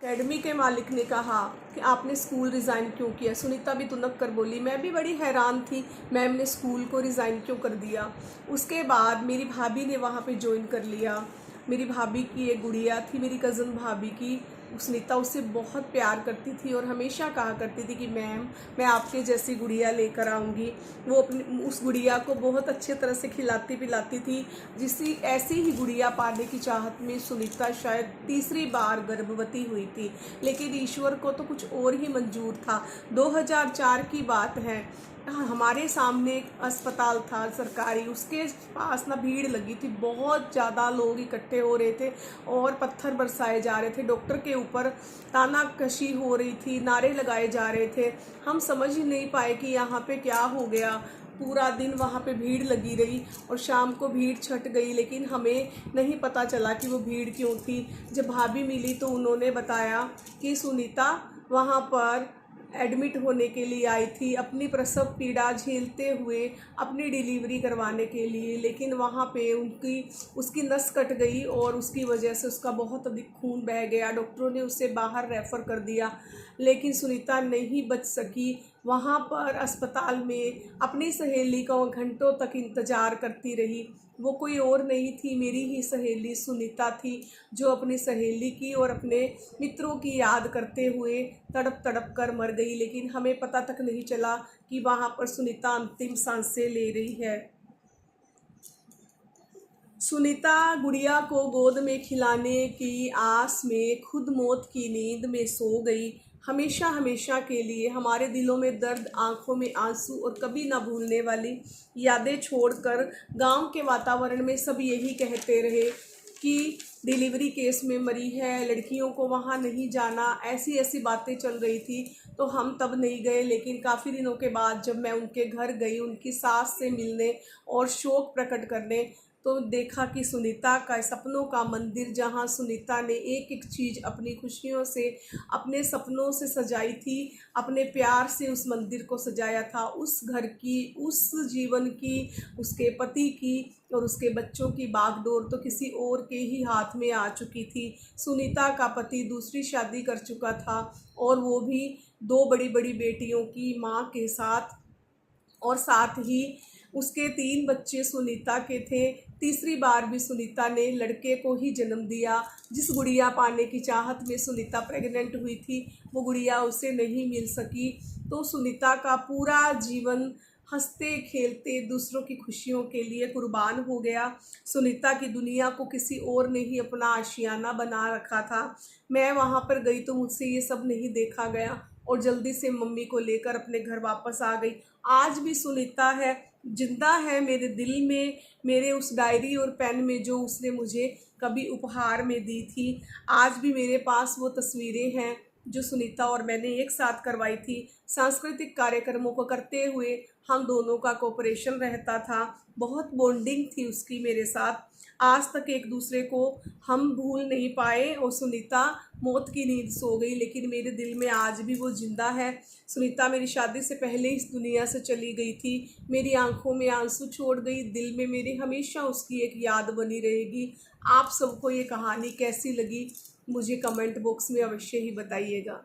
Academy के मालिक ने कहा कि आपने स्कूल रिज़ाइन क्यों किया। सुनीता भी तुनक कर बोली। मैं भी बड़ी हैरान थी, मैम ने स्कूल को रिज़ाइन क्यों कर दिया। उसके बाद मेरी भाभी ने वहाँ पे ज्वाइन कर लिया। मेरी भाभी की एक गुड़िया थी, मेरी कज़न भाभी की। सुनीता उससे बहुत प्यार करती थी और हमेशा कहा करती थी कि मैम मैं आपके जैसी गुड़िया लेकर आऊँगी। वो अपनी उस गुड़िया को बहुत अच्छे तरह से खिलाती पिलाती थी। जिसी ऐसी ही गुड़िया पाने की चाहत में सुनीता शायद तीसरी बार गर्भवती हुई थी, लेकिन ईश्वर को तो कुछ और ही मंजूर था। 2004 की बात है। हमारे सामने एक अस्पताल था सरकारी, उसके पास ना भीड़ लगी थी, बहुत ज़्यादा लोग इकट्ठे हो रहे थे और पत्थर बरसाए जा रहे थे। डॉक्टर के ऊपर तानाकशी हो रही थी, नारे लगाए जा रहे थे। हम समझ ही नहीं पाए कि यहाँ पे क्या हो गया। पूरा दिन वहाँ पे भीड़ लगी रही और शाम को भीड़ छट गई, लेकिन हमें नहीं पता चला कि वो भीड़ क्यों थी। जब भाभी मिली तो उन्होंने बताया कि सुनीता वहाँ पर एडमिट होने के लिए आई थी, अपनी प्रसव पीड़ा झेलते हुए अपनी डिलीवरी करवाने के लिए, लेकिन वहाँ पे उसकी नस कट गई और उसकी वजह से उसका बहुत अधिक खून बह गया। डॉक्टरों ने उसे बाहर रेफ़र कर दिया, लेकिन सुनीता नहीं बच सकी। वहाँ पर अस्पताल में अपनी सहेली का वो घंटों तक इंतज़ार करती रही। वो कोई और नहीं थी, मेरी ही सहेली सुनीता थी, जो अपनी सहेली की और अपने मित्रों की याद करते हुए तड़प तड़प कर मर गई। लेकिन हमें पता तक नहीं चला कि वहाँ पर सुनीता अंतिम सांसें ले रही है। सुनीता गुड़िया को गोद में खिलाने की आस में खुद मौत की नींद में सो गई। हमेशा हमेशा के लिए हमारे दिलों में दर्द, आंखों में आंसू और कभी ना भूलने वाली यादें छोड़कर गांव के वातावरण में सब यही कहते रहे कि डिलीवरी केस में मरी है, लड़कियों को वहाँ नहीं जाना। ऐसी ऐसी बातें चल रही थी, तो हम तब नहीं गए। लेकिन काफ़ी दिनों के बाद जब मैं उनके घर गई उनकी सास से मिलने और शोक प्रकट करने, तो देखा कि सुनीता का सपनों का मंदिर, जहाँ सुनीता ने एक एक चीज़ अपनी खुशियों से, अपने सपनों से सजाई थी, अपने प्यार से उस मंदिर को सजाया था। उस घर की, उस जीवन की, उसके पति की और उसके बच्चों की बागडोर तो किसी और के ही हाथ में आ चुकी थी। सुनीता का पति दूसरी शादी कर चुका था और वो भी दो बड़ी बड़ी बेटियों की माँ के साथ, और साथ ही उसके 3 बच्चे सुनीता के थे। तीसरी बार भी सुनीता ने लड़के को ही जन्म दिया। जिस गुड़िया पाने की चाहत में सुनीता प्रेग्नेंट हुई थी, वो गुड़िया उसे नहीं मिल सकी। तो सुनीता का पूरा जीवन हंसते खेलते दूसरों की खुशियों के लिए कुर्बान हो गया। सुनीता की दुनिया को किसी और ने ही अपना आशियाना बना रखा था। मैं वहाँ पर गई तो मुझसे ये सब नहीं देखा गया और जल्दी से मम्मी को लेकर अपने घर वापस आ गई। आज भी सुनीता है, जिंदा है मेरे दिल में, मेरे उस डायरी और पेन में जो उसने मुझे कभी उपहार में दी थी। आज भी मेरे पास वो तस्वीरें हैं जो सुनीता और मैंने एक साथ करवाई थी। सांस्कृतिक कार्यक्रमों को करते हुए हम दोनों का कोऑपरेशन रहता था, बहुत बॉन्डिंग थी उसकी मेरे साथ। आज तक एक दूसरे को हम भूल नहीं पाए और सुनीता मौत की नींद सो गई, लेकिन मेरे दिल में आज भी वो जिंदा है। सुनीता मेरी शादी से पहले इस दुनिया से चली गई थी, मेरी आंखों में आंसू छोड़ गई, दिल में मेरे हमेशा उसकी एक याद बनी रहेगी। आप सबको ये कहानी कैसी लगी मुझे कमेंट बॉक्स में अवश्य ही बताइएगा।